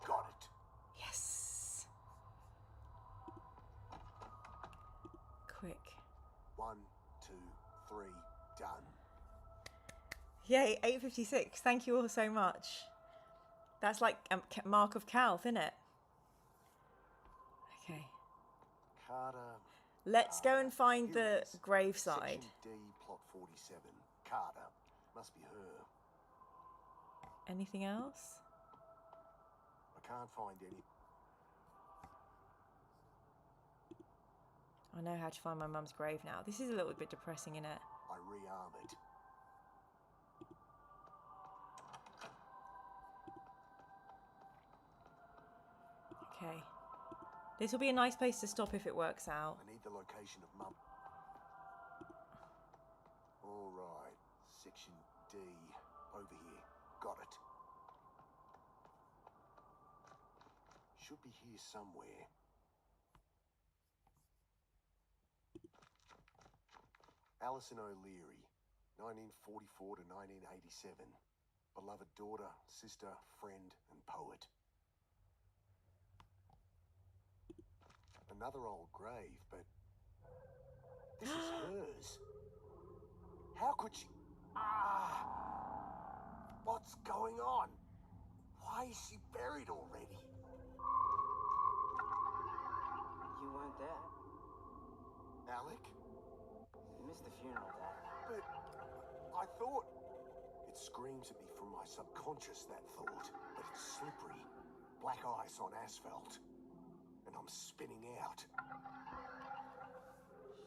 Got it. Yes. Quick. 1, 2, 3, done. Yay, 8:56. Thank you all so much. That's like Mark of Calth, isn't it? Okay. Carter. Let's go and find Here the it is. graveside. Section D, plot 47. Carter. Must be her. Anything else? I can't find any. I know how to find my mum's grave now. This is a little bit depressing, isn't it? I rearm it. Okay. This will be a nice place to stop if it works out. I need the location of Mum. All right. Section D. Over here. Got it. Should be here somewhere. Alison O'Leary, 1944 to 1987. Beloved daughter, sister, friend, and poet. Another old grave, but this is hers. How could she? What's going on? Why is she buried already? You weren't there. Alec? You missed the funeral, Dad. But I thought... It screams at me from my subconscious, that thought. But it's slippery. Black ice on asphalt. And I'm spinning out.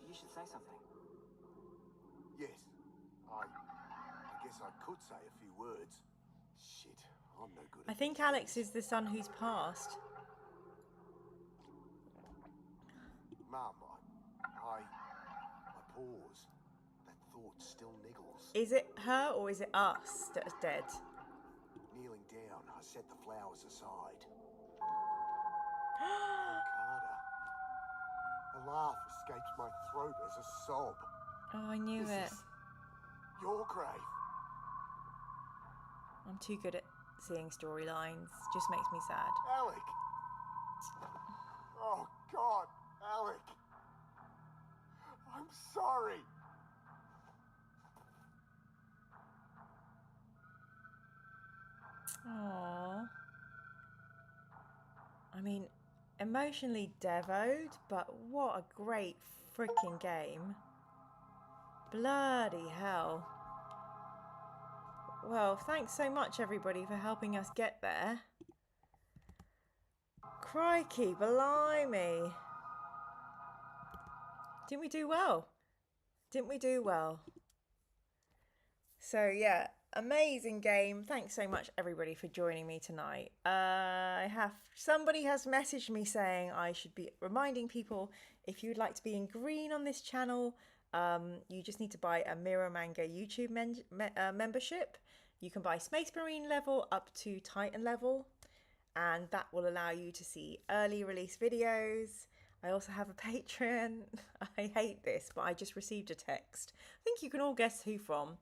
You should say something. Yes. I guess I could say a few words. Shit, I'm no good at I think these Alex things. is the son who's passed. Mum, I pause. That thought still niggles. Is it her or is it us that is dead? Kneeling down, I set the flowers aside. Oh, Carter. A laugh escapes my throat as a sob. Oh, I knew This it. is your grave. I'm too good at seeing storylines. Just makes me sad. Alec. Oh, God, Alec. I'm sorry. Aww. I mean, emotionally devoed, but what a great freaking game. Bloody hell. Well, thanks so much everybody for helping us get there. Crikey, blimey. Didn't we do well? Didn't we do well? So yeah, amazing game. Thanks so much everybody for joining me tonight. Somebody has messaged me saying I should be reminding people, if you'd like to be in green on this channel, you just need to buy a Mirror Manga YouTube membership. You can buy Space Marine level up to Titan level, and that will allow you to see early release videos. I also have a Patreon. I hate this, but I just received a text. I think you can all guess who from.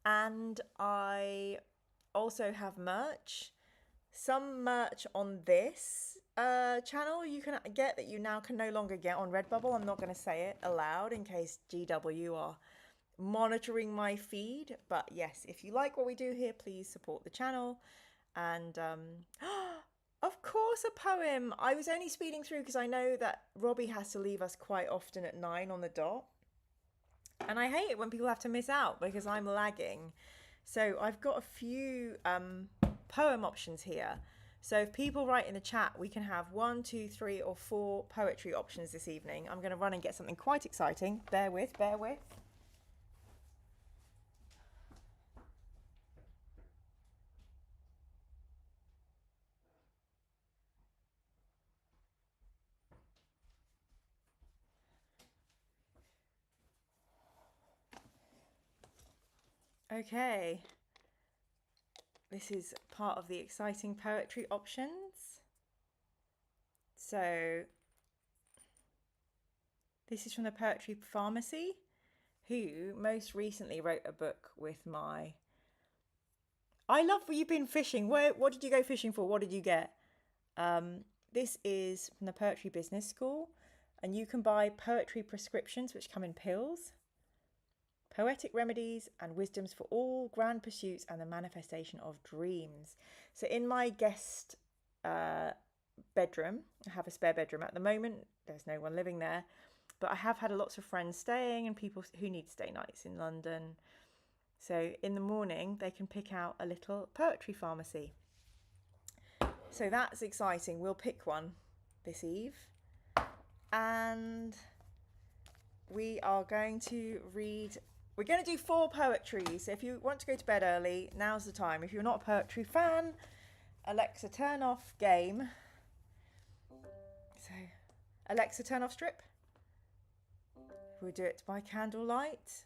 And I also have merch. Some merch on this channel you can get that you now can no longer get on Redbubble. I'm not going to say it aloud in case GW are monitoring my feed. But yes, if you like what we do here, please support the channel. And of course, a poem. I was only speeding through because I know that Robbie has to leave us quite often at 9 on the dot. And I hate it when people have to miss out because I'm lagging. So I've got a few poem options here. So if people write in the chat, we can have 1, 2, 3 or 4 poetry options this evening. I'm going to run and get something quite exciting. Bear with, bear with. Okay, this is part of the exciting poetry options. So this is from the Poetry Pharmacy, who most recently wrote a book with my... I love what you've been fishing. What did you go fishing for? What did you get? This is from the Poetry Business School, and you can buy poetry prescriptions which come in pills. Poetic remedies and wisdoms for all grand pursuits and the manifestation of dreams. So in my guest bedroom. I have a spare bedroom at the moment. There's no one living there. But I have had lots of friends staying and people who need stay nights in London. So in the morning, they can pick out a little poetry pharmacy. So that's exciting. We'll pick one this eve. And we are going to read... We're going to do 4 poetry. So if you want to go to bed early, now's the time. If you're not a poetry fan, Alexa, turn off game. So, Alexa, turn off strip. We'll do it by candlelight.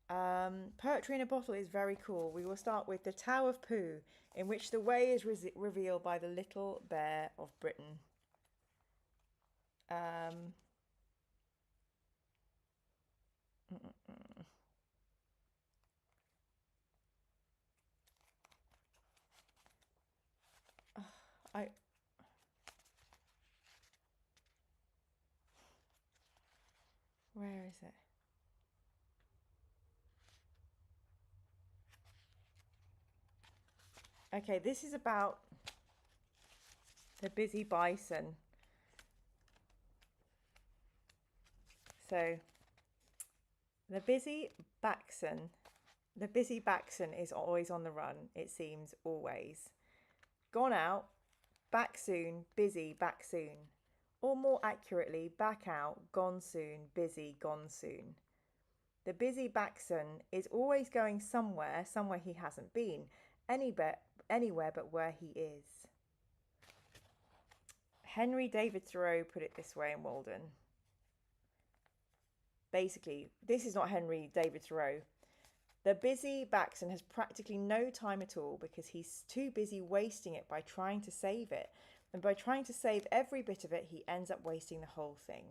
Poetry in a bottle is very cool. We will start with The Tao of Pooh, in which the way is revealed by the little bear of Britain. Where is it? Okay, this is about the busy bison. So, the busy baxon is always on the run, it seems, always. Gone out, back soon, busy, back soon. Or more accurately, back out, gone soon, busy, gone soon. The busy baxon is always going somewhere he hasn't been, anywhere but where he is. Henry David Thoreau put it this way in Walden. Basically, this is not Henry David Thoreau. The busy baxon has practically no time at all because he's too busy wasting it by trying to save it. And by trying to save every bit of it, he ends up wasting the whole thing.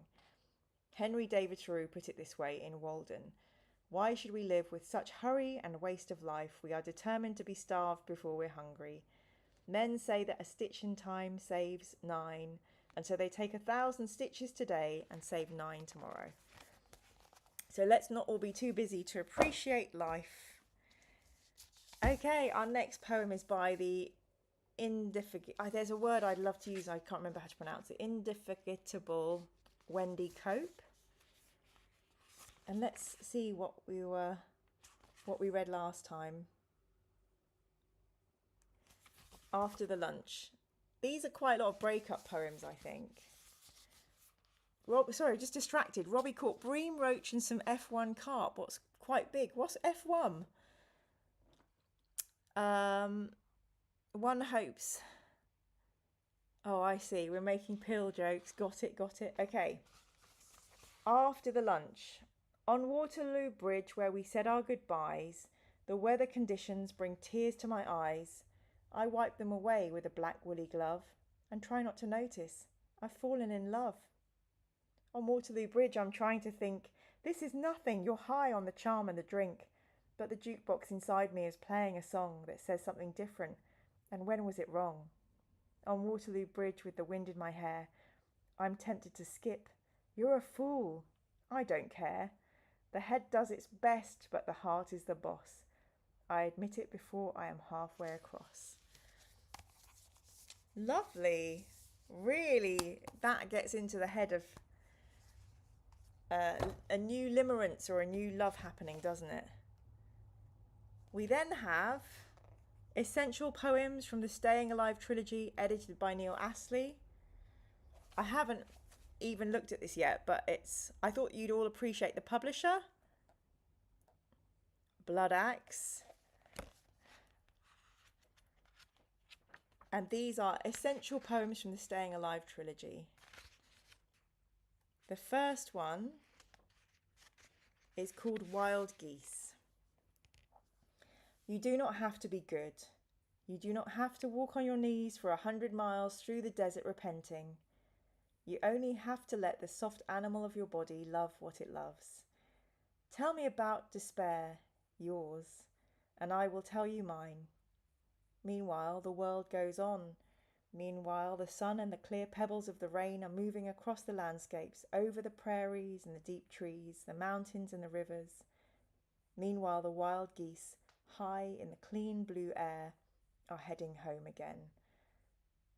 Henry David Thoreau put it this way in Walden. Why should we live with such hurry and waste of life? We are determined to be starved before we're hungry. Men say that a stitch in time saves 9, and so they take 1,000 stitches today and save 9 tomorrow. So let's not all be too busy to appreciate life. Okay, our next poem is by the there's a word I'd love to use, I can't remember how to pronounce it. Indefatigable Wendy Cope. And let's see what we read last time. After the lunch. These are quite a lot of breakup poems, I think. Just distracted. Robbie caught bream, roach and some F1 carp. What's quite big? What's F1? One hopes. Oh, I see. We're making pill jokes. Got it. Okay. After the lunch. On Waterloo Bridge, where we said our goodbyes, the weather conditions bring tears to my eyes. I wipe them away with a black woolly glove and try not to notice. I've fallen in love. On Waterloo Bridge, I'm trying to think, this is nothing. You're high on the charm and the drink. But the jukebox inside me is playing a song that says something different. And when was it wrong? On Waterloo Bridge with the wind in my hair, I'm tempted to skip. You're a fool. I don't care. The head does its best, but the heart is the boss. I admit it before I am halfway across. Lovely. Really, that gets into the head of a new limerence or a new love happening, doesn't it? We then have Essential Poems from the Staying Alive trilogy, edited by Neil Astley. I haven't even looked at this yet, but I thought you'd all appreciate the publisher. Blood Axe. And these are Essential Poems from the Staying Alive trilogy. The first one is called Wild Geese. You do not have to be good. You do not have to walk on your knees for 100 miles through the desert repenting. You only have to let the soft animal of your body love what it loves. Tell me about despair, yours, and I will tell you mine. Meanwhile, the world goes on. Meanwhile, the sun and the clear pebbles of the rain are moving across the landscapes, over the prairies and the deep trees, the mountains and the rivers. Meanwhile, the wild geese, high in the clean blue air, are heading home again.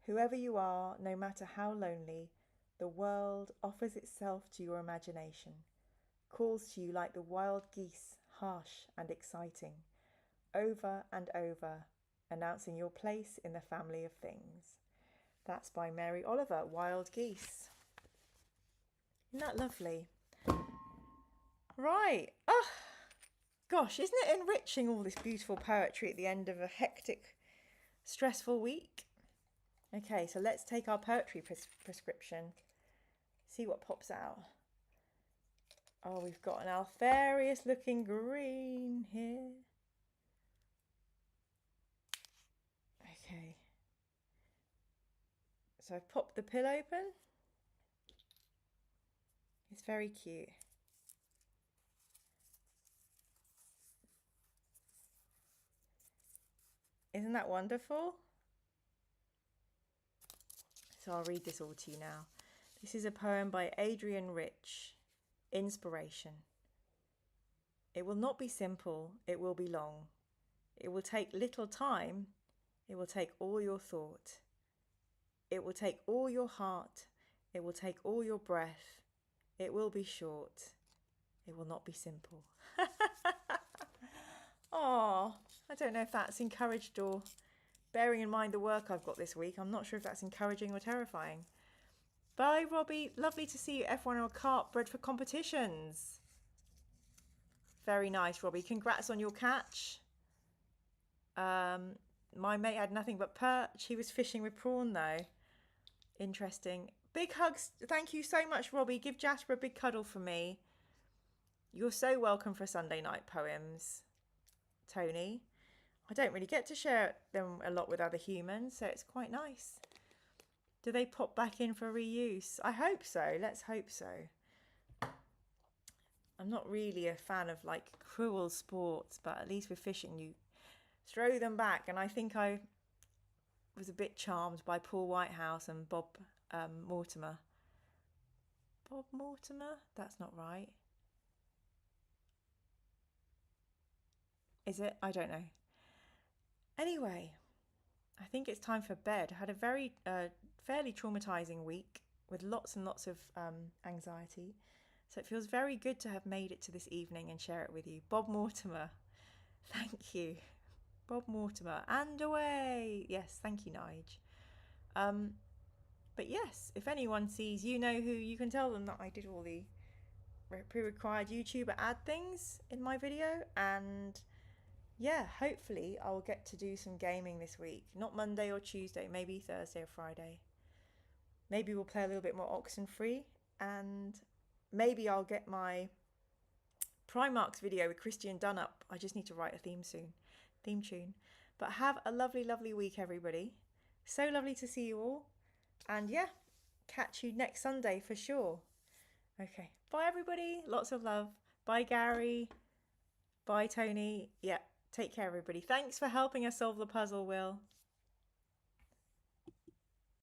Whoever you are, no matter how lonely, the world offers itself to your imagination, calls to you like the wild geese, harsh and exciting, over and over, announcing your place in the family of things. That's by Mary Oliver, Wild Geese. Isn't that lovely? Right. Oh, gosh, isn't it enriching, all this beautiful poetry at the end of a hectic, stressful week? Okay, so let's take our poetry prescription. See what pops out. Oh, we've got an Alfarius looking green here. Okay. So I've popped the pill open. It's very cute. Isn't that wonderful? So I'll read this all to you now. This is a poem by Adrian Rich. Inspiration. It will not be simple, it will be long. It will take little time, it will take all your thought. It will take all your heart, it will take all your breath. It will be short, it will not be simple. Oh, I don't know if that's encouraged or, bearing in mind the work I've got this week, I'm not sure if that's encouraging or terrifying. Bye, Robbie. Lovely to see you. F1 or carp bred for competitions. Very nice, Robbie. Congrats on your catch. My mate had nothing but perch. He was fishing with prawn, though. Interesting. Big hugs. Thank you so much, Robbie. Give Jasper a big cuddle for me. You're so welcome for Sunday night poems, Tony. I don't really get to share them a lot with other humans, so it's quite nice. Do they pop back in for reuse? I hope so. Let's hope so. I'm not really a fan of like cruel sports, but at least with fishing you throw them back. And I think I was a bit charmed by Paul Whitehouse and Bob Mortimer. Bob Mortimer? That's not right. Is it? I don't know. Anyway, I think it's time for bed. I had a very fairly traumatizing week with lots and lots of anxiety. So it feels very good to have made it to this evening and share it with you. Bob Mortimer, thank you. Bob Mortimer, and away. Yes, thank you, Nige. But yes, if anyone sees, you know who, you can tell them that I did all the pre-required YouTuber ad things in my video. And yeah, hopefully I'll get to do some gaming this week. Not Monday or Tuesday, maybe Thursday or Friday. Maybe we'll play a little bit more Oxenfree, and maybe I'll get my Primarchs video with Christian Dunn up. I just need to write a theme tune. But have a lovely, lovely week, everybody. So lovely to see you all. And yeah, catch you next Sunday for sure. Okay, bye everybody. Lots of love. Bye, Gary. Bye, Tony. Yeah, take care, everybody. Thanks for helping us solve the puzzle, Will.